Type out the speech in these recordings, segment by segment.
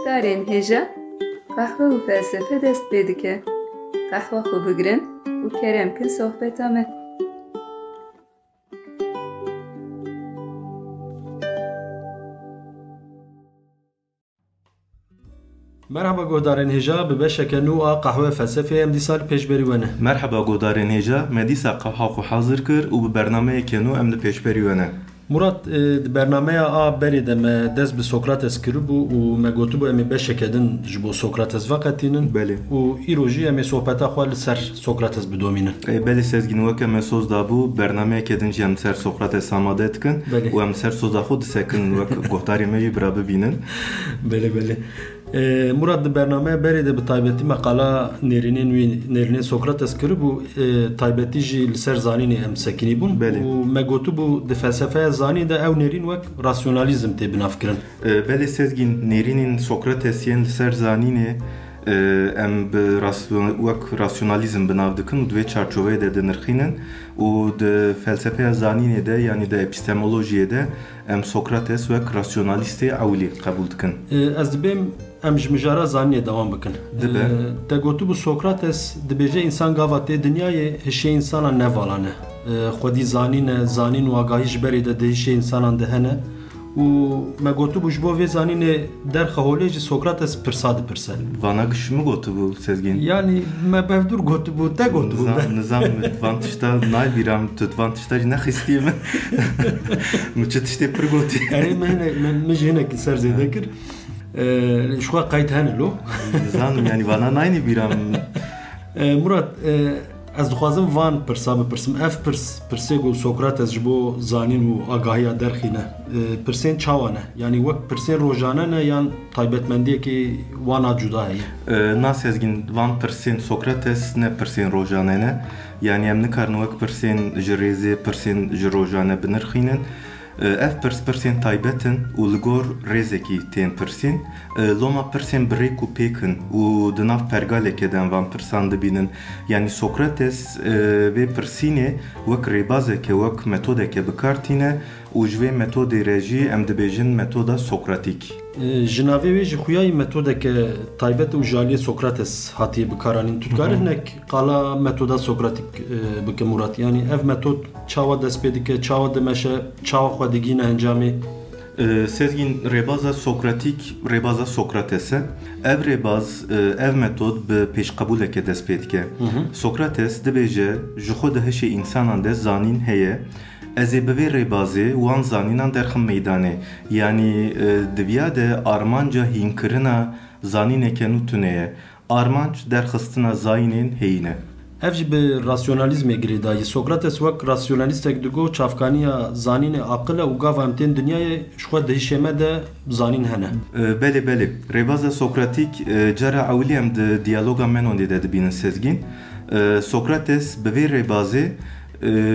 guhdarên hêja qehwe û felsefe dest pê dike. Qehwa xwe bigirin û kerem kin sohbeta me. Merhaba guhdarên hêja bi beşeke nû a qehwe felsefeyê em dîsal pêşberî we ne. Merhaba guhdarên hêja, me dîsa qehwa xwe hazir kir û bi bernameyeke nû em li pêşberî we ne. Murat, di bernameya a berê de me dest bi Sokrates kiribû û me gotibû em ê beşeke din ji bo Sokrates veqetînin û îro jî em ê sohbeta xwe li ser Sokrates bidomînin. Belê sezgîn weke me soz dabû bernameyeke din jî em ser Sokrates amade dikin û em ser soza xwe disekin wek guhdarê me jî bira bibînin. Belê. Murat di bernameya berê de bi taybetî meqala nêrînên Sokrates kiribû taybetî jî li ser zanînê em sekinî bûn û me gotibû di felsefeya zanî de ew nêrîn wek rasyonalizm tê binavkirin. Belê sezgîn nêrînên Sokratesiyên li ser zanînê em bi wek rasyonalizm binav dikin û di vê çarçoveyê de dinirxînin û di felsefeya zanînê de yanî de epistemolojiyê de em Sokrates wek rasyonalistê ewlî qebûl dikin. Ez dibêm em ji mijara zanînê dewam bikin. Te gotibû Sokrates dibêje însan gava tê dinyayê hişê însanan nevalane. Xwedî zanîne, zanîn û agahî ji berê de di hişê însanan de hene û me gotibû ji bo vê zanînê derxe holê jî Sokrates pirsa dipirse. Vana giş mi gotibû sezgîn? Yani me bevdûr gotibû, te gotibû. Nizam van tişta naybîram tu van tişta jî nexîstiye min. Min çi tiştê pir gotî. Yani min jî hinekî ser zêde kir. Ji xwe qeyt hene lo. Nizanim yani vana naynîbîram. Murat, ez dixwazim van pirsa bipirsim. Ev pirsê got Sokrates ji bo zanîn û agahiya derxîne. Pirsên çawa ne? Yani wek pirsên rojane ne yan taybetmendiyekê wana cuda heye? Na sezgîn van pirsên Sokrates ne pirsên rojane ne. Yani em nikarin wek pirsên ji rêzê pirsên ji rojane binirxînin. Ev pirsên taybetin û li gor rêzekî tên pirsîn. Loma pirsên birêk û pêkin û di nav pergalekê de em van pirsan dibînin. Yani Sokrates vê pirsînê wek rêbazeke, wek metodeke bikartîne û ji vê metodê re jî em dibêjin metoda Sokratîk. Ji navê wê jî xuyayî metodeke taybet û jaliyê Sokrates hatiye bikaranîn. Tu dikarin hinek qala metoda Sokratîk bike Murat? Yani ev metod çawa dest pê dike, çawa dimeşe, çawa xwe digîne encamê? Sezgîn rêbaza Sokratîk rêbaza Sokrates e. Ev rêbaz, ev metod bi pêşqebûleke dest pê dike. Sokrates dibêje ji xwe de hişê însanan de zanîn heye. Ez ê bi vê rêbazê wan zanînan derxim meydanê. Yani diviya de armanca hînkirina zanîneke nû tune ye. Armanc derxistina zanînên heyîne. Ev jî bi rasyonalizmê girê dayî. Sokrates wek rasyonalîstek digot çavkaniya zanînê aqil e û gava em tên dinyayê ji xwe di hişê me de zanîn hene. Belê. Rêbaza Sokratîk cara ewlî em di diyaloga Menondê de dibînin sezgîn. Sokrates bi vê rêbazê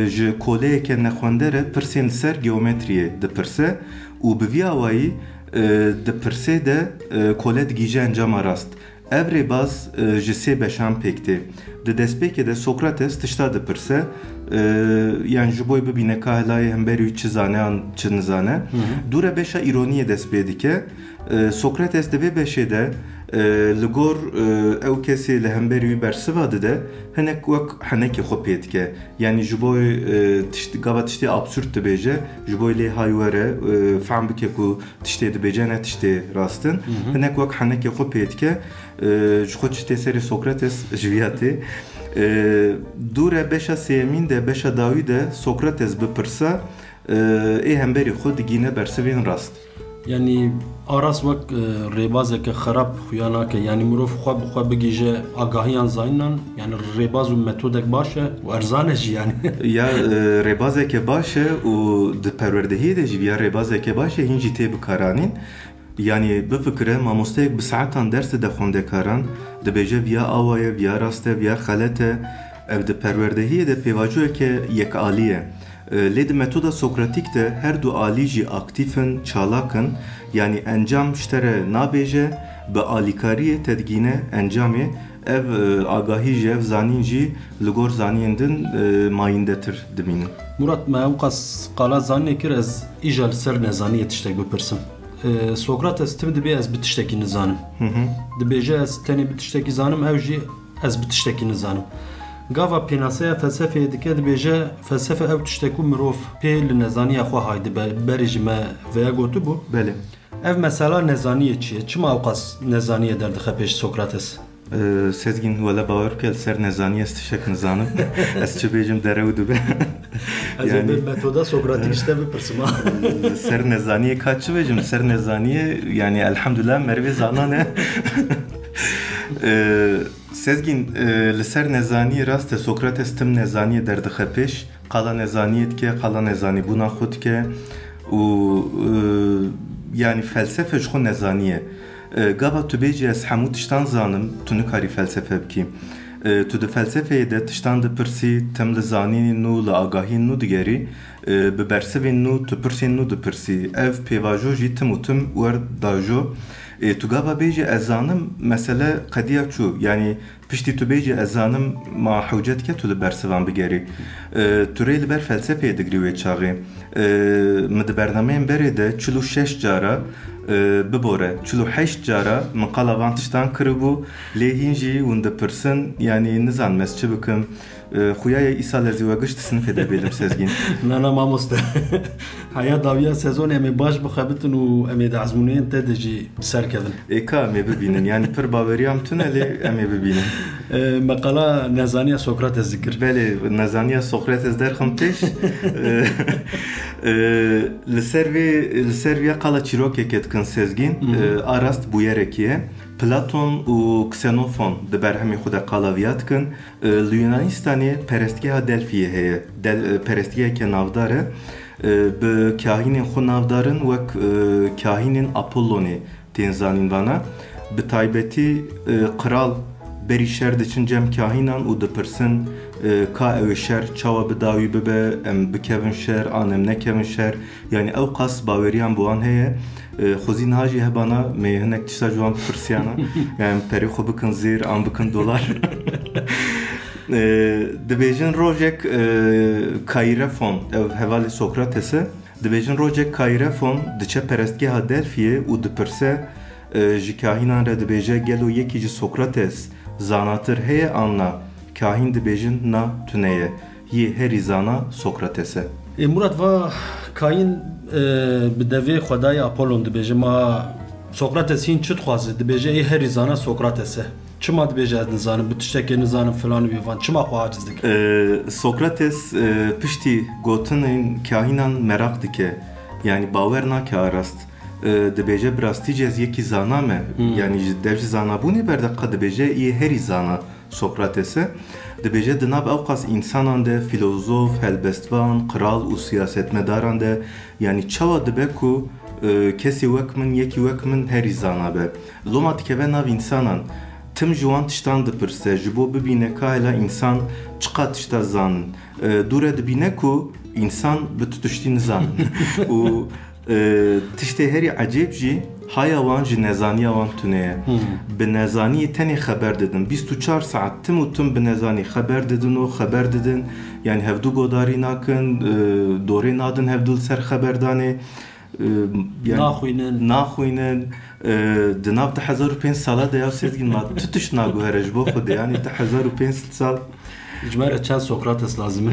ji koleyeke nexwende re pirsên li ser geometriyê dipirse û bi vî awayî dipirsê de kole digîje encama rast. Ev rêbaz ji sê beşan pêk tê. Di destpêkê de Sokrates tişta dipirse yani ji bo bibîne ka helayê hemberî çi zane an çi nizane. Dûre beşa îroniyê dest pê dike. Sokrates di vê beşê de li gor ew kesê li hemberî wî bersiva dide hinek wek henekê xwe pê dike. Yani ji bo gava tiştê absürt dibêje ji bo lê hay were fehm bike ku tiştê dibêje ne tiştê rastin. Hinek wek henekê xwe pê dike ji xwe tiştê serê Sokrates ji viya tê. Dûre beşa sêyemîn de beşa dawî de Sokrates bipirsa ê hemberî xwe digîne bersivên rast. Yani aras wek rêbazeke xerab xuya nake. Yani mirov xwe bi xwe bigîje agahiyan zanînan. Yani rêbaz û metodek baş e û erzan e jî yani. Ya rêbazeke baş e û di perwerdehiyê de jî ya rêbazeke baş e hîn jî tê bikaranîn. Yani bifikire mamosteyek bi saetan dersê de xwendekaran dibêje viya awa ye, viya rast e, viya xelet e. Ev di perwerdehiyê de pêvajoyeke yekalî ye. Lê di metoda Sokratîk de her du alî jî aktifin, çalakin, yani encam ji te re nabêje, bi alîkariyê te digîne encamê. Ev agahî jî, ev zanîn jî li gor zanînên din mayîndetir dimînin. Murat, me ew qas qala zanînê kir ez îja li ser nezaniyê tiştek bipirsim. Sokrates tim dibe ez bi tiştekî nizanim. Dibêje ez tenê bi tiştekî zanim, ew jî ez bi tiştekî nizanim. Gava pênaseya felsefeyê dike dibêje felsefe ew tiştek ku mirov pê li nezaniya xwe hay dibe. Berê jî me veya gotibû. Belê. Ev mesela nezaniye çi ye? Çima ew qas nezaniye derdixe pêş Sokrates? Sezgin wala bawer bike li ser nezaniye ez tiştek nizanim. Ez çi bêjim derew dibe. Ez ê bi metoda Sokratik işte bipirsim. Ser nezaniye kaç çi bêjim? Ser nezaniye yani elhamdülillah merve zanane. Sezgin li ser nezaniye rast e Sokrates tim nezaniye derdixe pêş. Qala nezaniye dike, qala nezanî bûna xwe dike û yani felsefe ji xwe nezaniye. Gava tu bêjî ez hemû tiştan zanim, tu nikarî felsefe bikî. Tu di felsefeyê de tiştan dipirsî, tim li zanînên nû, li agahiyên nû digerî, bi bersivên nû, tu pirsên nû dipirsî. Ev pêvajo jî tim û tim wer dajo. Tu gava bêjî ez zanim, mesele qediya çû. Yani piştî tu bêjî ez zanim ma hewce dike tu li bersivan bigerî. Tu rê li ber felsefeyê digrî wê çaxê. Mi di bernameyên berê de 46 cara bibore. 48 cara min qala van tiştan kiribû, lê hîn jî hûn dipirsin, yani nizanim ez çi bikim. Xuyaya İsa lezî we gişt sinifê de bêlim Sezgin. Nana mamoste. Haya dawiya sezon em ê baş bixebitin û em ê di ezmûneyên te de jî serkevin. Ka em ê bibînin, yani pir baweriyam tune lê em ê bibînin. Meqala nezaniya Sokrates zikir. Belê, nezaniya Sokrates derxim pêş. Li ser vê qala çîrokekê dikin Sezgin, arast bûyerekî ye. Platon û Xenofon di berhemê xwe de qala viya dikin. Li Yunanistanê perestgeha Delfiyê heye. Perestgeheke navdar e. Bi kahînên xwe navdarin wek kahînên Apollonê tên zanîn vana. Bi taybetî kral berî şer diçin cem kahînan û dipirsin ka ew ê şer çawa bi dawî bibe, em bikevin şer, an em nekevin şer. Yani ew qas baweriyan bi wan heye. Xwezî niha jî hebana me hinek tişta ji wan pirsiyana. Yani perê xwe bikin zêr, an bikin dolar. Dibêjin rojek Kairefon, ev hevalê Sokrates e. Dibêjin rojek Kairefon diçe perestgeha Delfiyê û dipirse ji kahînan re dibêje gelo yekî ji Sokrates zanatir heye anna. Kahîn dibêjin na tuneye. Yê herî zana Sokrates e. Murat va Kain bi devê xwedayê Apollon dibêje ma Sokrates hîn çi dixwaze? Dibêje ê herî zana Sokrates e. Çima dibêje ez nizanim, bi tiştekê nizanim filan wî van. Çima xwe aciz dike? Sokrates piştî gotinên kahînan merak dike. Yani bawer nake arast. Dibêje bi rastî ez yekî zana me. Yani ji dev jî zanabûnê berdeqa dibêje ê herî zana Sokrates e. Dibêje di nav ew qas însanan de filozof, helbestvan, kral û siyasetmedaran de yani çawa dibe ku kesî wek min, yekî wek min herî zana be. Loma dikeve nav însanan. Tim ji wan tiştan dipirse, ji bo bibîne ka hela însan çiqa tişta zanin. Dûre dibîne ku însan bi tu tiştî nizanin. û tiştê herî ecêb jî haya wan ji nezaniya wan tune ye. Bi nezaniyê tenê xeber didin. 24 saat tim û tim bi nezanî xeber didin û xeber didin. Yani hevdû godarî nakin, dorê nadin hevdû li ser xeberdanê. Naxwînin. Di nav 2005 sala de ya Sezgin ma tu tiş naguhere ji bo xwe de yani 2005 sal. Ji me re çend Sokrates lazim e.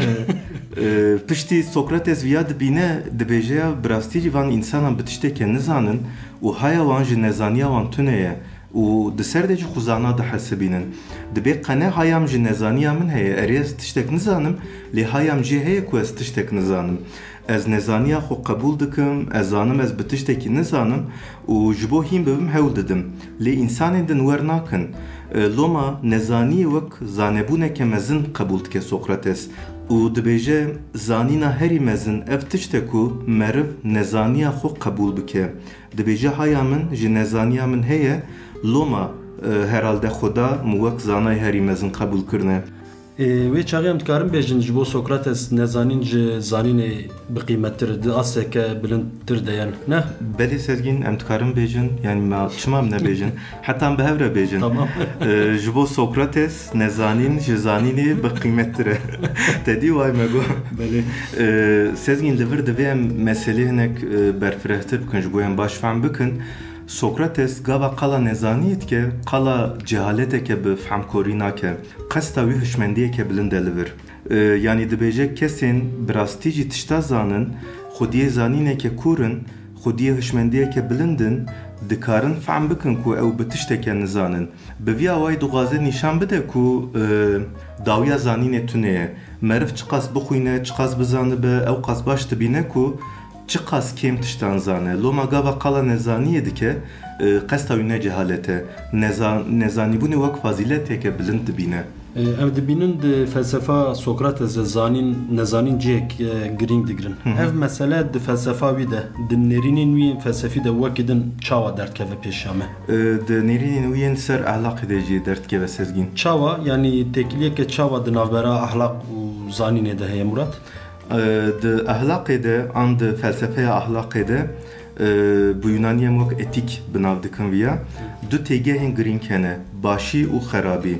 Piştî Sokrates viya dibîne dibêje ya bi rastî jî van însanan bi tiştekê nizanin û haya wan ji nezaniya wan tune ye û di ser de jî xuzana dihesibînin. Dibê qene hayam ji nezaniya min heye, erê ez tiştek nizanim, lê hayam jî heye ku ez tiştek nizanim. Ez nezaniya xwe qebûl dikim, ez zanim ez bi tiştekî nizanim û ji bo hîn bibim hewl didim. Lê însanên din wer nakin. Loma nezaniyê wek zanebûneke mezin qebûl dike Sokrates. û dibêje zanîna herî mezin ev tişt e ku meriv nezaniya xwe qebûl bike. Dibêje haya min ji nezaniya min heye, loma herhalde Xweda min wek zanayê herî mezin qebûl kirine. Ve çağım dikarim bejin ji bo Sokrates nezanin ji zanînê bi qîmettir di aseke bilindtir de yani ne? Belê Sezgin em dikarin bêjin yani me çima min nebêjin heta bi hev re bêjin. Tamam. Ji bo Sokrates nezanîn ji zanînê bi qîmettir e. Te dî way me got. Belê. Sezgin li vir divê em meselê hinek berfirehtir bikin ji bo em baş fehm bikin. Sokrates gava qala nezanî dike, qala cehaleteke bi fehmkorî nake. Qesta wî hişmendiyeke bilind e li vir. Yani dibêje kesên bi rastî jî tişta zanin, xwediyê zanîneke kûrin, xwediyê hişmendiyeke bilindin, dikarin fehm bikin ku ew bi tişteke nizanin. Bi vîya way dixwaze nîşan bide ku dawiya zanînê tune ye. Meriv çi qas bixwîne, çi qas bizanibe, ew qas baş dibîne ku çi qas kêm tiştan zane. Loma gava qala nezaniyê dike, qesta wî ne cehalete. Nezanîbûnê wek fazileteke bilind dibîne. Ev dibînin di felsefa Sokrates zanîn nezanîn cihek girîng digirin. Ev mesele di felsefa wî de, di nêrînên wî felsefî de wekî din çawa derdkeve pêşa me. Di nêrînên wî yên ser ahlaqê de jî derdkeve Sezgin. Çawa yani tekiliyeke çawa di navbera ahlaq û zanînê de heye Murat? Di ahlaqê de an di felsefeya ahlaqê de bu Yunaniyê wek etik binav dikin vîya du têgehên girîng hene, başî û xerabî.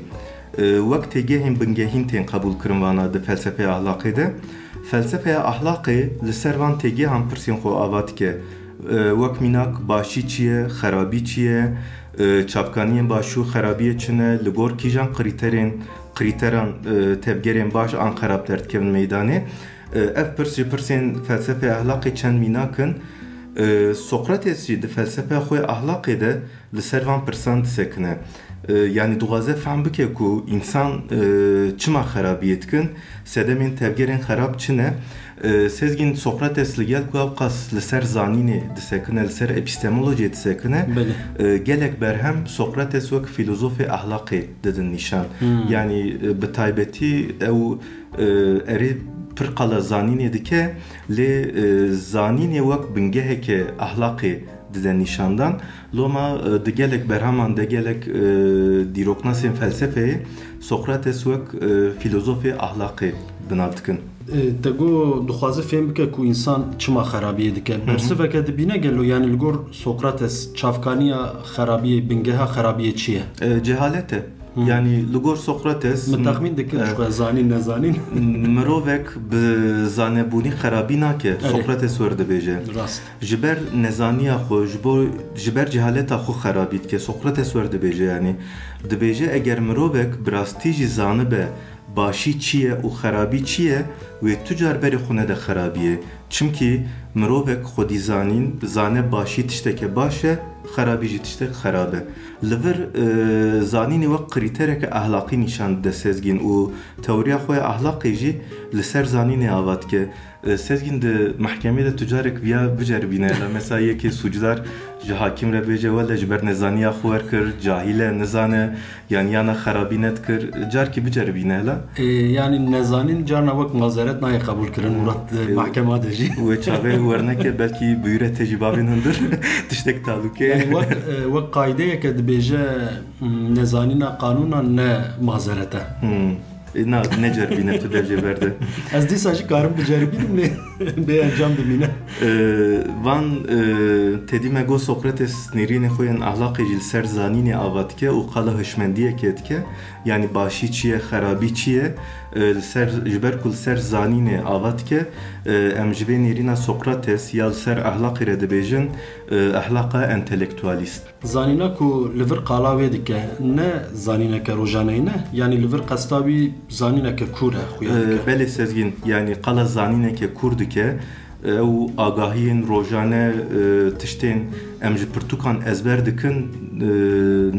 Wek têgehên bingehîn tên qebûl kirin vana di felsefeya ahlaqê de. Felsefeya ahlaqê li ser van têgehan pirsên xwe ava dike. Wek mînak başî çi ye, xerabî çi ye, çavkaniyên başî û xerabiyê çi ne, li gor kîjan krîteran tevgerên baş an xerab derdikevin meydanê. Ev pirs ji pirsên felsefeya ahlaqê çend mînakin. Sokrates jî di felsefeya xwe ahlaqê de li ser van pirsan disekine. Yani dixwaze fehm bike ku însan çima xerabiyê dikin, sedemên tevgerên xerab çi ne? Sezgin Sokrates li gel ku ew qas li ser zanînê disekine, li ser epistemolojiyê disekine, gelek berhem Sokrates wek filozofê ahlaqê didin nîşan. Yani bi taybetî ew erê pir qala zanînê dike, lê zanînê wek bingeheke ahlaqê dide nîşandan. Loma di gelek berheman de gelek dîroknasên felsefeyê Sokrates wek filozofê ahlaqê binav dikin. Te got dixwaze fêm bike ku însan çima xerabiyê dike. Bersiveke dibîne gelo yani li gor Sokrates çavkaniya xerabiyê, bingeha xerabiyê çi ye? Cehalet e. Yani li gor Sokrates min texmîn dikin xwe zanîn nezanîn mirovek bi zanebûnî xerabî nake. Sokrates wer dibêje. Rast. Ji ber nezaniya xwe, ji ber cehaleta xwe xerabî dike. Sokrates wer dibêje yani. Dibêje eger mirovek bi rastî jî zanibe başî çi ye û xerabî çi ye, wê tu car berê xwe nede xerabî ye. Çimkî mirovek xwedî zanîn, zane başî tişteke baş e, xerabî jî tiştek xerab e. Li vir zanînê wek krîtereke ahlaqî nîşan dide Sezgin û teoriya xwe ya ahlaqê jî li ser zanînê ava dike. Sezgin di mehkemê de tu carek vîya biceribîne. Mesela yekê sucdar ji hakîm re bêje wele ji ber nezaniya xwe werkir, cahîl e, nizane, yani yana xerabî nedikir. Carkî biceribîne hela. Yani nezanîn carna wek mazeret nayê qebûl kirin Murat mahkema de jî. Wê çavê werneke belkî bûyîre tecîbavên hundir tiştek talûkê. Yani wek qaydeyeke dibêje nezanîna qanûna ne mazeret e. Na ne ceribîne tu devcê berde. Ez dîsa jî karim biceribînim lê bê encam dimîne. Van tedî me got Sokrates nêrînê xwe yên ahlaqê jî li ser zanînê ava dike û qala hişmendiyekê dike. Yani başî çi ye, xerabî çi ye, li ser ji ber ku li ser zanînê ava dike, em ji vê nêrîna Sokrates ya li ser ahlaqê re dibêjin ahlaqa entelektûalîst. Zanîna ku li vir qala wê dike ne zanîneke rojaneyî ne? Yani li vir qesta wî zanîneke kûr e xuya dike. Belê Sezgin, yani qala zanîneke kûr dike, ew agahiyên rojane tiştên em ji pirtûkan ezber dikin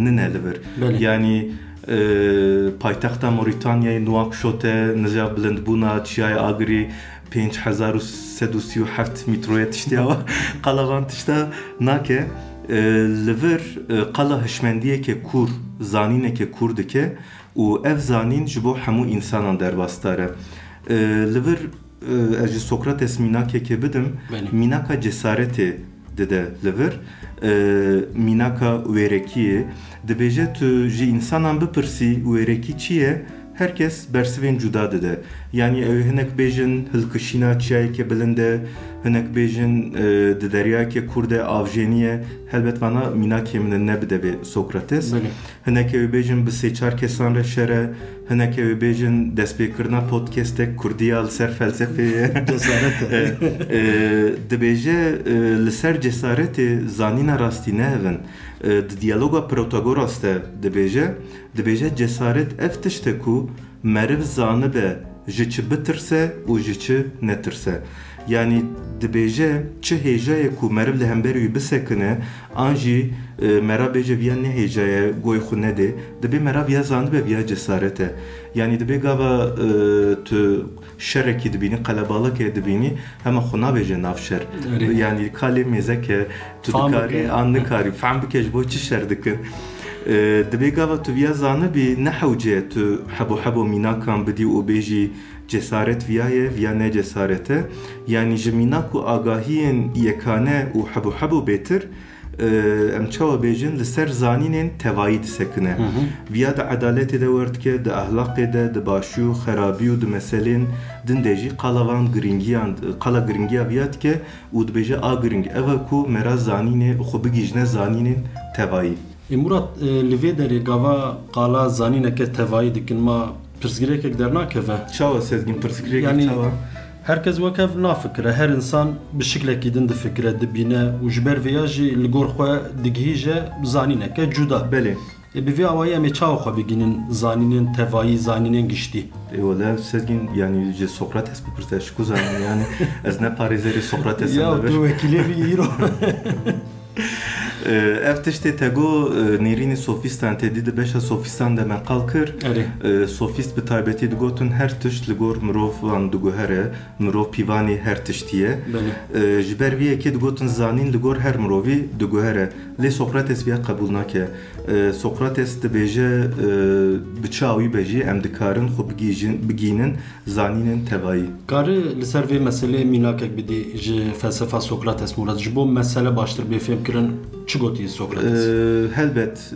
nine li vir. Yani paytexta Moritanyayê Nouakchotê nija bilindbûna Çiyayê Agirî 5137 metroya tiştiya wa qala van tişta nake. Li vir qala hişmendiyeke kûr, zanîneke kûr dike û ev zanîn ji bo hemû însanan derbasdar e. Li vir ez ji Sokrates mînakeke bidim, mînaka cesaretê dide li vir, mînaka wêrekiyê. Dibêje tu ji însanan bipirsî wêrekî çi ye, herkes bersivên cuda dide. Yani ev hinek bêjin hilkişîna çiyayeke bilinde, hinek bêjin di deryayeke Kurde avjeniye, helbet vana mînakê min nebide vê Sokrates. Hinek ew bêjin bi sê-çar kesan re şere, hinek ew bêjin destpêkirina podcastek Kurdiya li ser felsefeyê. Cesaret. Dibêje li ser cesaretê zanîna rastî nehevin. Di diyaloga Protagoras de dibêje cesaret ev tişte ku meriv zanibe ji çi bitirse û ji çi netirse. Yani dibêje çi hêjayê ku meriv li hemberî wî bisekine an jî mera bêje viya ne hêjaye goy xwe nede, dibê mera viya zanibe viya cesarete. Yani dibê gava tu şerekî dibînî, qelebalekê dibînî hema xwe nabêje nav şer. Yani kalê mêzeke tu dikarî an nikarî fehm bike ji bo çi şer dikin. Dibê gava tu viya zanibî ne hewce tu hebo mînakan bidî û bêjî cesaret viya ne cesarete. Yani ji mînak û agahiyên yekane û hebo bêtir em çawa bêjin li ser zanînên tevayî disekine. Viya di edaletê de werdike, di ahlaqê de, di başû û xerabî û di meselên din de jî qala giringiya viya dike û dibêje a giring ev ku mera zanînê xwe bigîjne zanînên tevayî. Murat li vê derê gava qala zanîneke tevayî dikin ma pirsgirêkek dernakeve. Çawa Sezgin pirsgirêkek yani, çawa? Herkes wekev nafikire, her insan bi şiklekî din difikire, dibîne û ji ber vêya jî li gor xwe digihîje zanîneke cuda. Belê. Bi vê awayî em ê çawa xwe bigînin zanînên tevayî, zanînên giştî? Wala Sezgin yani ji Sokrates bipirse şku zanîn yani ez ne parêzerî Sokrates ya tu wekîlê vî îro. Ev tiştê te got nêrînê sofîstan tê dî di beşa sofîstan de me qal kir. Sofîst bi taybetî digotin her tişt li gor mirovan diguhere, mirov pîvanê her tiştiye. Ji ber vî yekê digotin zanîn li gor her mirovî diguhere. Lê Sokrates viya qebûl nake. Sokrates dibêje bi çawî be jî em dikarin xwe bigînin zanînên tevayî. Karî li ser vê meselê mînakek bidî ji felsefa Sokrates Murat, ji bo mesele baştir bêfêmkirin çi gotiye Sokrates? Helbet.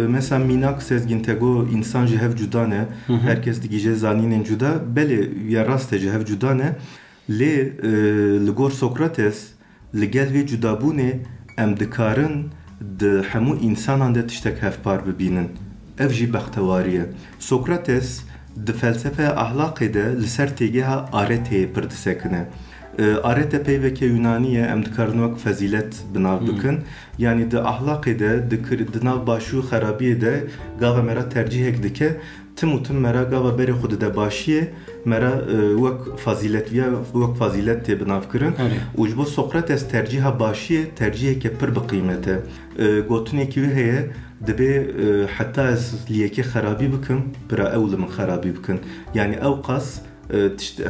Mesela mînak Sezgin te got însan ji hev cuda ne, herkes digîje zanînên cuda, belê ya rast e ji hev cuda ne, lê li gor Sokrates li gel vê cudabûnê em dikarin di hemû însanan de tiştek hevpar bibînin. Ev jî bextewarî ye. Sokrates di felsefe ahlaqê de li ser têgeha areteyê pir disekine. Arete peyveke Yunaniye em dikarin wek fezilet binav bikin. Yani di ahlaqê de di nav başû û xerabiyê de gava mera tercihek dike, tim û tim mera gava berê xwe dide başiyê mera wek fazilet tê binav kirin. û ji bo Sokrates terciha başiyê terciheke pir biqîmete. Gotinekî wî heye dibê heta ez liyekê xerabî bikim, pira ew li min xerabî bikin. Yani ew qas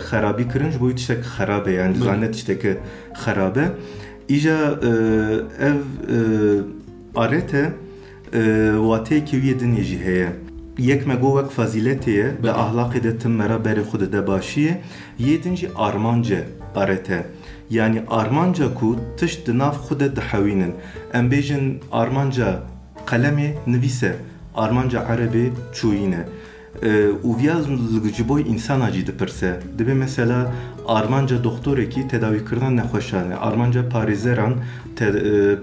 xerabî kirin ji bo wî tiştek xerab e, yani zanet tişteke xerab e. Îja ev arete wateyekî wî dinê jî heye. Yek me got wek faziletê ye, di ahlaqê de tim mera berê xwe dide başiyê. Yê din jî armance arete. Yani armanca ku tişt di nav xwe de dihewînin. Em bêjin armanca qalemê nivîse, armanca erebê çûyîne. û viya ji bo insana jî dipirse. Dibe mesela armanca doktorekî tedavîkirina nexweşan e, armanca parêzeran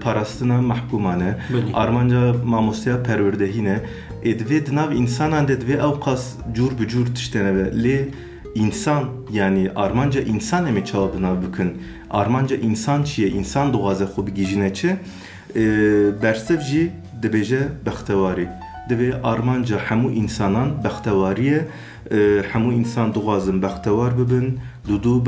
parastina mehkûman e, armanca mamosteya perwerdehîn e. Divê di nav însanan de divê ew qas cûr bi cûr tiştene be. Lê însan yani armanca însan em ê çawa binav bikin. Armanca însan çi ye? Însan dixwaze xwe bigîjine çi? Bersiv jî dibêje bextewarî. Divê armanca hemû însanan bextewarî ye, hemû însan dixwazin bextewar bibin, dû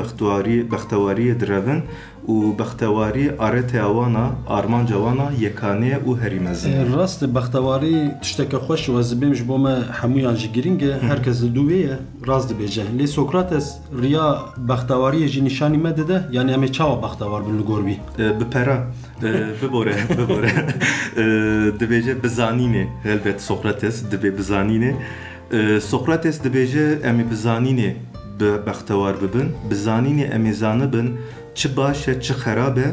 bextewariyê direvin û bextewarî areteya wana, armanca wana yekane û herî mezin e. Rast e bextewarî tişteke xweş û ez dibêm ji bo me hemûyan jî giring e, herkes li dû wê ye, rast dibêje. Lê Sokrates riya bextewariyê jî nîşanî me dide, yani em ê çawa bextewar bin li gor wî? Bi pera, bibore. Dibêje bizanînê, helbet Sokrates dibe bizanînê. Sokrates dibêje em ê bizanînê bextewar bibin, bizanînê em ê zanibin çi baş e çi xerab e,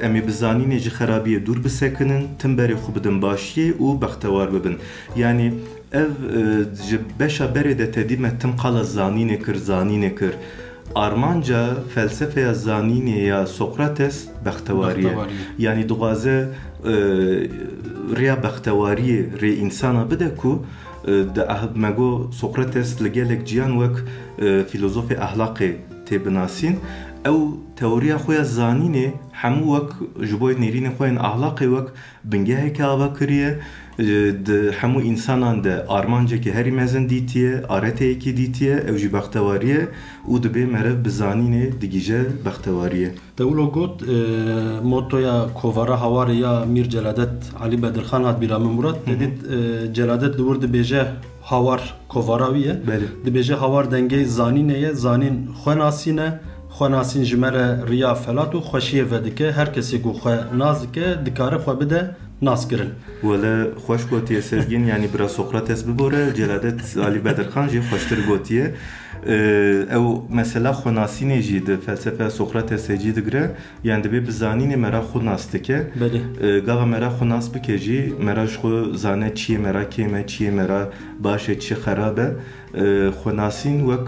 em ê bizanînê ji xerabiyê dûr bisekinin, tim berê xwe bidin başiyê û bextewar bibin. Yani ev ji beşa berê de tedî me tim qala zanînê kir armanca felsefeya zanînê ya Sokrates bextewarî yani dixwaze rêya bextewariyê rê insana bide ku me got Sokrates li gelek ciyan wek filozofê ahlaqê tê binasîn ew teoriya xwe ya zanînê hemû wek ji bo nêrînê xwe yên ahlaqê wek bingeheke ava kiriye di hemû insanan de armancekî herî mezin dîtiye areteyekî dîtiye ew jî bextewariye û dibe meriv bi zanînê digîje bextewariye. Te wilo got motoya kovara hawarê ya Mir Celadet Ali Bedirxan hat bîra min Murat dedît Celadet li wir dibêje hawar kovara wî ye dibêje hawar dengê zanînê ye zanîn xwe nasîne xwe nasîn ji me re riya felat û xweşiyê vedike her kesê ku xwe naz dike dikare xwe bide naskirin. Wele xweş gotiye Sezgin yani bira Sokrates bibore Celadet Ali Bedirxan jî xweştir gotiye ew mesela xwenasînê jî di felsefeya Sokratesê jî digire yani dibe bi zanînê mera xwe nas dike gava mera xwe nas bike jî mera ji xwe zane çi ye mera kêm e çi ye mera baş e çi xerab e xwenasîn wek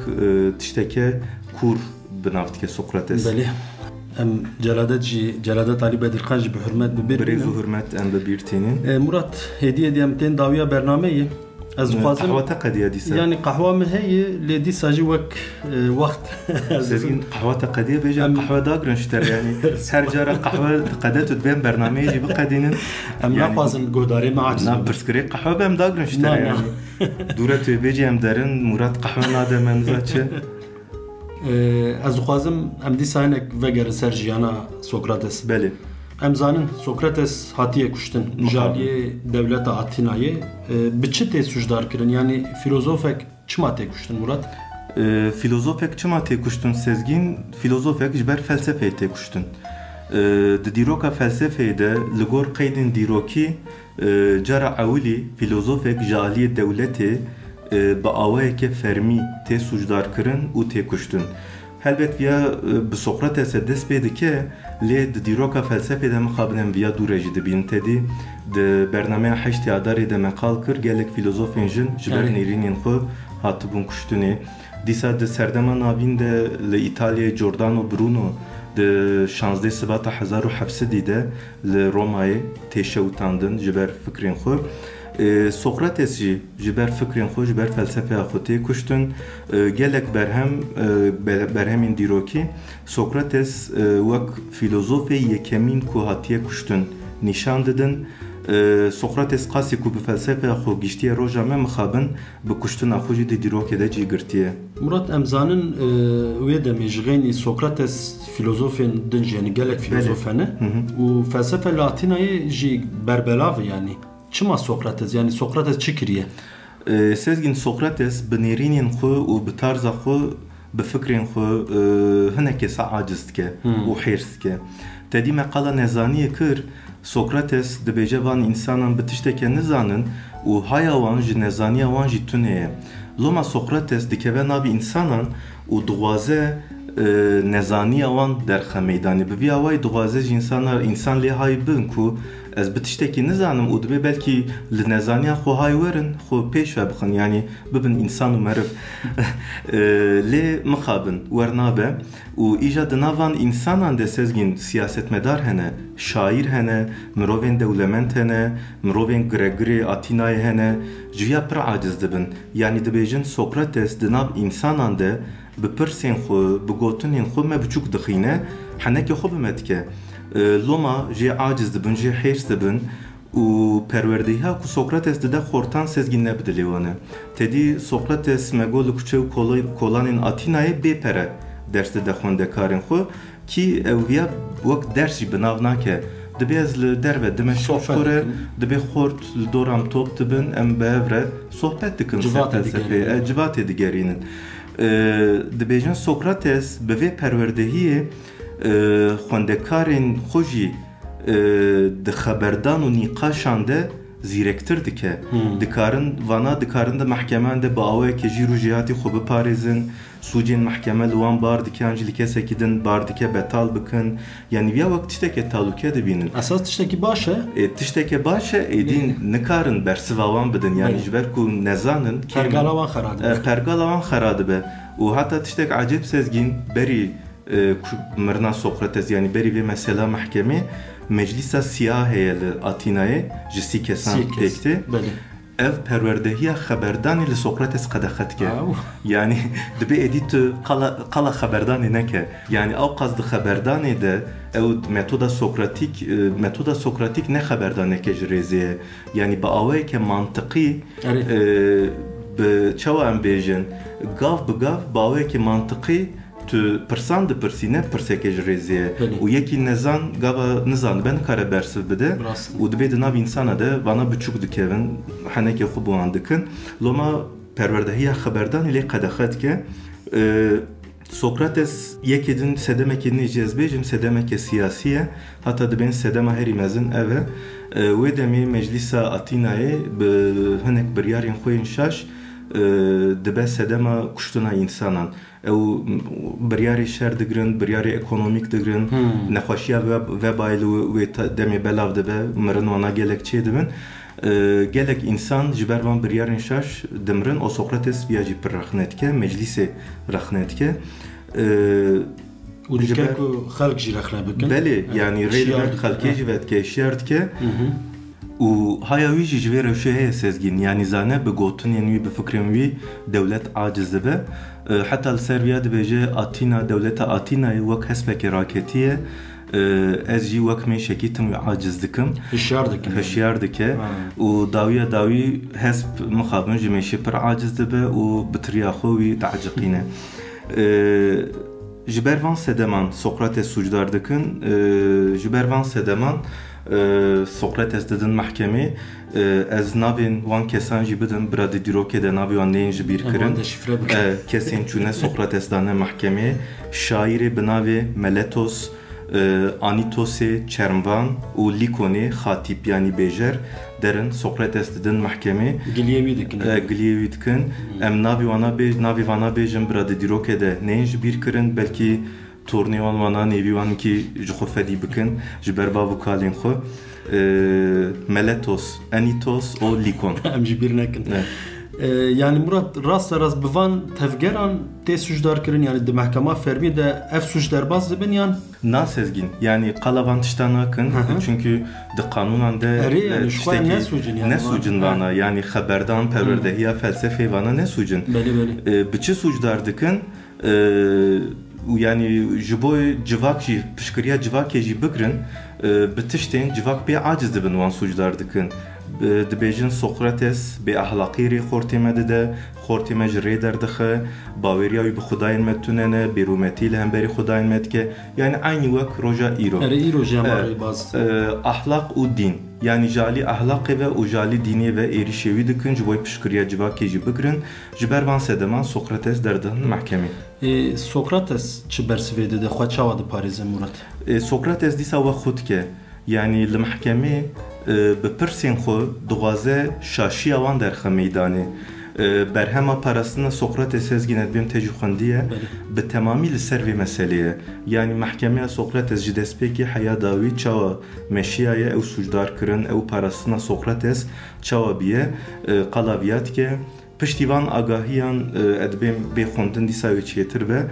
tişteke kûr binav dike Sokrates. Em Celadet Ali Bedirxan jî bi hürmet birêz û hürmet em bibîrtînin. Murat hediye diyem tên dawiya bernameyê ez dixwazim qehwa te qediye dîsa yani qehwa min heye lê dîsa jî wek wext Sezgin qehwa te qediye bêje qehwa dagirin ji te yani her cara qehwa qede tu dibên bernameyê jî biqedînin em naxwazin guhdarê me aciz pirsgirê qehwa be em dagirin ji te yani dûre tu bêjî em derin Murat qehwa nade me niza çi ez dixwazim em dîsa hinek vegerin ser jiyana Sokrates. Belê. Em zanin Sokrates hatiye kuştin jaliyê devleta Atînayê bi çi tê sujdar kirin yani filozofek çima tê kuştin Murat? Filozofek çima tê kuştin Sezgin filozofek ji ber felsefeyê tê kuştin. Di dîroka felsefeyê de li gor qeydên dîrokî cara ewilî filozofek ji aliyê dewletê bi awayeke fermî tê sujdar kirin û tê kuştin. Helbet viya bi Sokrates'e dest pê dike lê di dîroka felsefê de mixabin viya dûre jî dibînin tedî di bernameya heştê adarê de meqal kir gelek filozofên jin ji ber nêrînên xwe hatibûn kuştinê. Dîsa di serdema navîn de li İtalyayê Giordano Bruno di 16 Sibata 1700 de li Romayê tê şewitandin ji ber fikrên xwe. Sokrates jî ji ber fikrên xwe ji ber felsefeya xwe tê kuştin gelek berhemên dîrokî Sokrates wek filozofê yekemîn ku hatiye kuştin nîşan didin Sokrates qasî ku bi felsefeya xwe giştiye roja me mixabin bi kuştina xwe jî di dîrokê de cîgirtiye. Murat em zanin wê demê ji xênî Sokrates filozofên din jî yani gelek filozofene û felsefe li Atînayê jî berbelav yani çima Sokrates yani Sokrates çi kiriye? Sezgin Sokrates bi nêrînên xwe û bi tarza xwe bi fikrên xwe hinekê sa aciz dike û hêrs dike. Tedî me qala nezaniyê kir Sokrates dibêje van însanan bi tişteke nizanin û haya wan ji nezaniya wan jî tune ye. Loma Sokrates dikeve navî însanan û dixwaze nezaniya wan derxe meydanê bi vî awayî dixwaze ji însan lê hay bin ku ez bi tiştekî nizanim û dibe belkî li nezaniya xwe hay werin xwe pêş ve bixin yani bibin însan û meriv lê mixabin wernabe û îja di navan însanan de Sezgin siyasetmedar hene şaîr hene mirovên dewlemend hene mirovên giregirê Atînayê hene ji ya pir aciz dibin yani dibêjin Sokrates di nav însanan de bi pirsên xwe bi gotinên xwe me biçûk dixîne henekê xwe bime dike Loma jê aciz dibin jê hêrs dibin û perwerdehiya ku Sokrates dide xortan Sezgin nebide lê wan e. Tedî Sokrates me got li kuçe û kolanên Atînayê bêpere ders dide xwendekarên xwe kî ew viya wek ders jî bi nav nake. Dibe ez li derve dime şofkore dibe xort li doram top dibin em bi hev re sohbet dikin felsefeyê civatê digerînin. Dibêjin Sokrates bi vê perwerdehiyê xwendekarên xwe jî di xeberdan û nîqaşan de زیرکتر دکه دکارن وانا دکارن ده محکمه ده باوه که جیرو جهاتی خوب پارزن سوجین محکمه لوان بار دکه انجلی کسی که دن بار دکه بتال بکن یعنی ویا وقت تشتکی تالوکه دبینن اساس تشتکی باشه تشتکی باشه ایدین نکارن برسواوان بدن یعنی جبر کو نزانن پرگالاوان خراده پرگالاوان خراده به و حتی تشتک عجیب سزگین بری مرنا سقراطس yani beri ve mesela mahkeme meclisa siyaheye Atina'ya jisi kesan tekti. Ev perverdehiya xaberdani li Sokrates qadaxat ke. Yani dibe edit qala xaberdani neke. Yani av qazdı xaberdani de ev metoda Sokratik ne xaberdani ke jreziye. Yani ba avay ke mantıqi be çava ambejin gav be gav ba avay ke mantıqi tu persan de persine perseke jreziye. U yeki nezan gava nezan ben kare bersiv bide. U dibe de nav insana de bana buçuk dikevin haneke xubuan dikin. Loma perverdehiya xaberdan ile qadaxat ke Sokrates yekedin sedemekini cezbejim sedemeke siyasiye hatta de ben sedema herimezin eve ve demi meclisa Atina'ya be hanek biryarin xoyin şaş dibe sedema kuştuna insanan ev biryari şer digrin biryari ekonomik digrin nexweşiya ve baylu ve demi belav dibe mirin wana gelekçe dibin gelek insan jibervan biryarın şaş demrin o Sokrates viyaji per raxnetke meclise raxnetke ودكاك خلق جي رخنا بكن بله يعني ريل خلقي جوات كي شرط كه و هيا ويجي جوير وشي سزگين يعني زانه بگوتن يعني بفكرم وي دولت عاجز به حتى السربيا دبيجه اتينا دولت اتينا وك حسبك راكتيه از جي وك مي شكيتم عاجز دكم هشيار دكه و داوي حسب مخابن جمشي پر عاجز دبه و بترياخوي تعجقينه جبرvan sedeman Sokrates sucdar dikin jbervan sedeman Sokrates dedin mahkeme ez navên wan kesan jî bidin birade dîrokê de navê wan neyên ji bîr kirin kesên çûne Sokrates dane mahkemê şaîrê bi navê Meletos Anitosê Çermvan û Likonê xatîp yani bêjer derin Sokrates dedin mahkeme giliyevî dikin em navê wana bêjin birade dîrokê de neyên ji bîr kirin belkî tornêwan wana nêvî wan ki ji xwe fedî bikin ji ber bav û kalên xwe Meletos Anitos û Likon em jî bîr nekin yani Murat rast bivan tevgeran tê sucdar kirin yani di mehkema fermî de ev sucderbaz dibin yan nasezgin yani qalavan tişta nakin çünkü di qanunan de ne sucin vana yani xeberdan perverdehiya felsefê vana ne sucin biçi sucdar dikin yani ji bo civak jî pişkiriya civakê jî bikirin bi tiştên civak bê aciz dibin wan sucdar dikin dibêjin Sokrates bê ahlaqî rê xortême dide xortême ji rê derdixe bawêriya wî bi xudayên me tunene bêrûmetî li hemberî xudayên me dike yani aynı wek roja îro ahlaq û din yani jali ahlaqê ve û jali dinê ve êrişê wî dikin ji bo pişkiriya civakê jî bikirin ji ber van sedeman Sokrates derdin mahkemê Sokrates çi bersivê dide xwe çawa diparêze Murat Sokrates dîsa we xwe dike yani li mahkemê bi pirsên xwe dixwaze şaşiya wan derxe meydanê berhema parastina Sokrates sezgîne dibêm tê jî xwendiye bi temamî li ser vê meseleyê yani mahkemeya Sokrates ji destpêkê heya dawî çawa meşiyaye ew sucdar kirin ew parastina Sokrates çawa biye qala viya dike piştîvan agahiyan edibêm bê xwendin dîsa wê çêtir be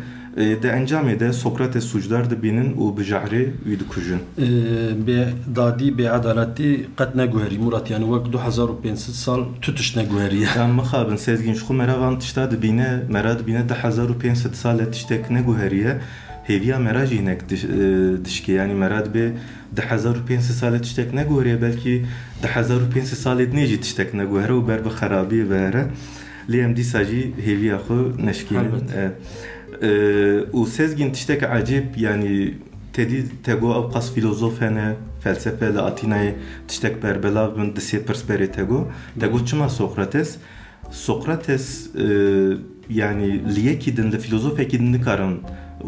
de encamê de Sokrates sucdar dibînin û bi jehrê wî dikujin bê dadî bê edaletî qet neguherî Murat yani wek 2500 sal tu tiş neguheriye em mixabin sezgîn ji xwe meravan tişta dibîne mera dibîne 2500 sal tiştek neguheriye hêviya mera jî hinek dişke yani mera dibê 2500 sal tiştek neguheriye belkî 2500 salê dinê jî tiştek neguhere û ber bi xerabiyê vere lê em dîsa jî hêviya xwe neşkînin و sezgin tiştek acib yani tego ev qas filozofene felsefe li Atinayê tiştek berbelav bin di sê pirsberê tego çima Sokrates yani li yekî din li filozofekî din nikarin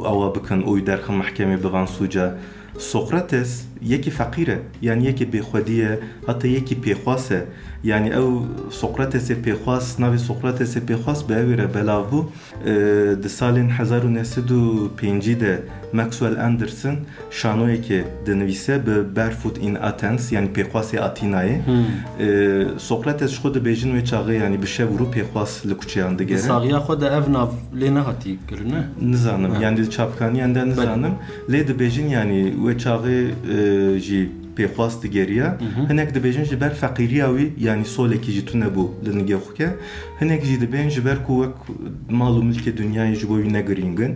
awa bikin û derxin mahkemê bivan suca سقراطس یکی فقیره یعنی یکی بخودیه حتی یکی پیخواسه یعنی او سقراطس پیخواس ناوی سقراطس پیخواس به اویره بلاو بو ده سالین 1905 ده ماکسوئل اندرسون شانوی که دنویسه به برفوت این اتنس یعنی پیخواس اتینای سقراطس خود بیجن و چاقه یعنی بشه ورو پیخواس لکوچیان دگره ساغیا خود evnav lene hati görüne نزانم یعنی çapkani yanda nizanım le de bejin yani ve çağı ji pexwast geriya hinek de bejin ji ber faqiriya wi yani soleki ji tune bu lenige xuke hinek ji de ben ji ber ku vek malu mülke dünyayı ji boy ne gringin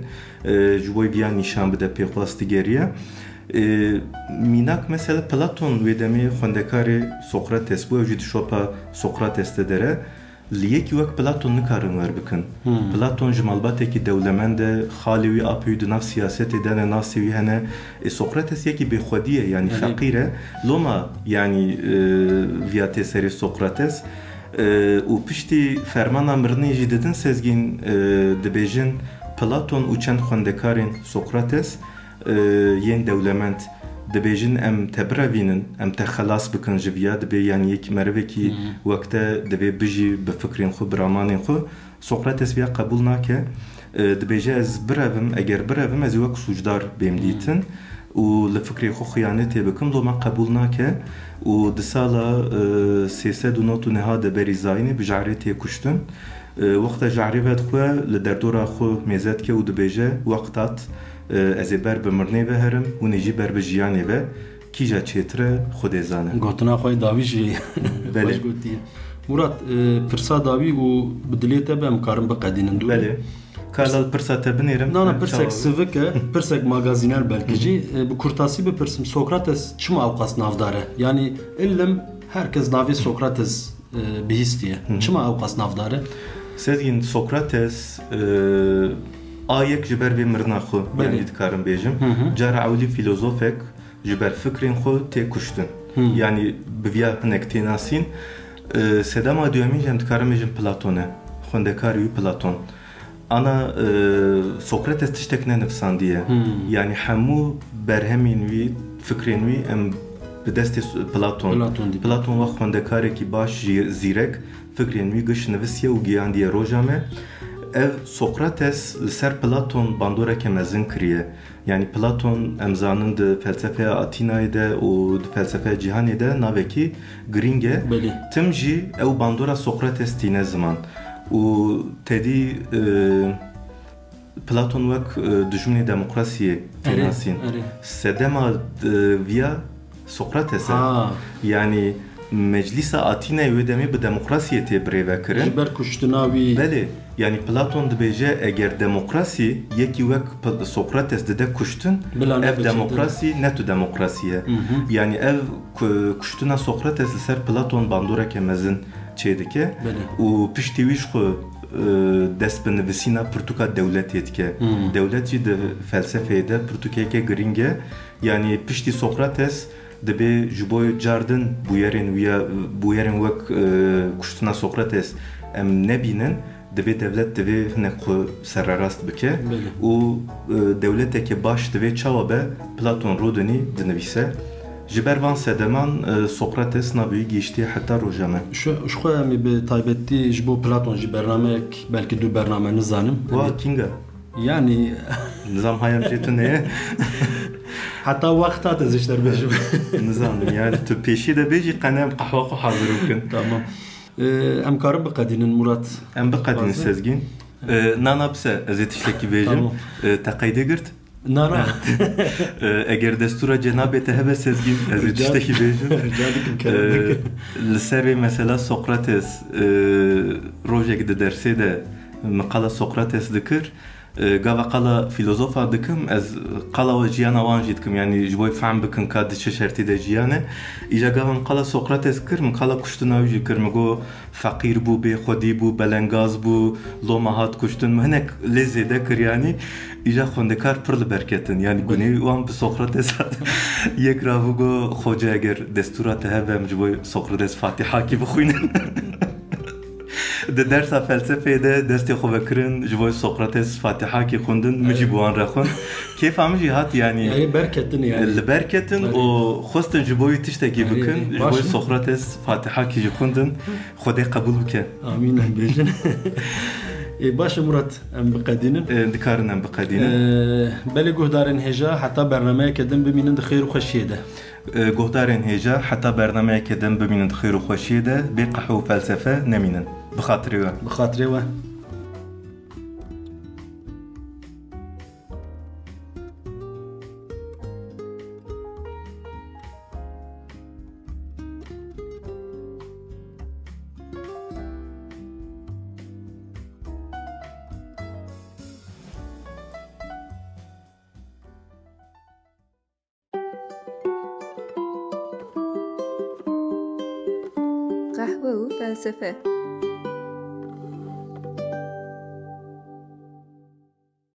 ji boy yani nişan bide pexwast geriya minak mesela Platon ve demi xondekari Sokrates bu ji şopa Sokrates de dere لیکی وقت پلاتون نکارن ور بکن پلاتون جمالباته کی دولمنده خالیوی آپیود ناف سیاست دانه ناسیوی هنه سقراطس یکی به خودیه یعنی فقیره لوما یعنی ویاته سری سقراطس و پشتی فرمان امرنی جدیدن سزگین دبیجن پلاتون و چند خوندکارین سقراطس ین دولمند دبیجن ام تبروینن ام تخلاص بکن جویا دبی یعنی یک مروه کی وقت دبی بجی بفکرین خو برامان خو سقراطس بیا قبول نکه دبیجه از بروم اگر بروم از وقت سوجدار بیم دیتن و لفکری خو خیانتی بکم دو من قبول نکه و دسالا 309 نها دبری زاینی بجعریتی کشتن وقت جعری ود خو لدردورا خو میزد که و دبیجه وقتات از بر بمرنی و هرم و نجی بر بجیانی و کیجا چیتره خود زانه گوتنا خوی داوی جی بله مراد پرسا داوی و بدلیت به امکارم بقدینن دو بله کالال پرسا تبنیرم نه پرسک سوکه پرسک ماگازینال belki bu kurtasi bir pırsım Sokrates çima avkas navdare yani illim herkes navi Sokrates bihistiye çima avkas navdare Sezgin Sokrates ayek jiber ve mırna xo yani dikarim bejim cara avli filozofek jiber fikrin xo te kuştun yani bivya hinek tenasin sedama diyomin jem dikarim bejim Platon'e xondekari Platon ana Sokrates tiştekne nefsan diye yani hamu berhemin vi fikrin vi em بدست Platon و خوندکاری کی باش زیرک فکرین وی گش نویسیه و گیاندیه روجامه ev Sokrates ser Platon bandora kemezin kriye. Yani Platon emzanın de felsefe Atina'yı da o felsefe cihanı da naveki gringe timji ev bandora Sokrates tine zaman. O tedi Platon vak düşmeni demokrasiye tenasin. Sedema via Sokrates'e yani meclisa Atina'yı ödemi bu demokrasiye tebre vekirin. Jiber kuştunavi. Beli. Yani Platon dibêje eger demokrasi yekî wek Sokrates dide kuştun ev demokrasi ne tu demokrasiye yani ev kuştuna Sokrates li ser Platon bandoreke mezin çêdike û piştî wî ji xwe dest bi nivîsîna pirtûka dewletê dike dewlet jî di felsefeyê de pirtûkeke giring e yani piştî Sokrates dibe ji bo cardin bûyerên wek kuştuna Sokrates em nebînin دبی دولت دبی نکو سرراست بکه و دولتی که باش دبی چاوا به پلاتون رودنی دنویسه جبروان سدمان سقراطس نبی گیشتی حتی روزانه. شو می به تایبتی جبو پلاتون جی برنامه belki دو برنامه نزانم. وا کینگا. Yani nizam hayam jetune. Hatta vaktat izler bejim. Nizam yani tu peşi de beji qanem qahwa hazır mümkün. Tamam. Em karım baqadinin Murat. Em baqadinin Sezgin. Nana bise ezetişteki bejim. Taqayda girt. Nana. Eğer destura cenabete hebe Sezgin ezetişteki bejim. Liseri mesela Sokrates rojek de derse de maqala Sokrates dikir. Gava qala filozofa dikim ez qala ve jiyana wan jitkim yani jboy fahm bikin kad çe şerti de jiyane ija gavam qala Sokrates kirm qala kuştuna uji kirm go faqir bu be xodi bu belengaz bu lomahat kuştun menek lezede kir yani ija xondekar pırlı berketin yani guni wan bi Sokrates yek ravu go xoja eger destura te hevem jboy Sokrates Fatiha ki bixwînin د درسا فلسفه ده دست خو بکرن جوای سقراطس فاتحه کی خوندن مجی بوان رخون کیف امجی هات يعني بركتن يعني البركتن و خواستن جوای تشتکی بکن جوای سقراطس فاتحه کی خوندن خدای قبول بکن امين بيجن باش مرات ام بقدينن دكارن ام بقدينن بلي جهدارن هجا حتى برنامج كدم بمينن خير وخشيده جهدارن هجا حتى برنامج كدم بمينن خير وخشيده بقحو فلسفه نمينن بخاطري قهوه و فلسفه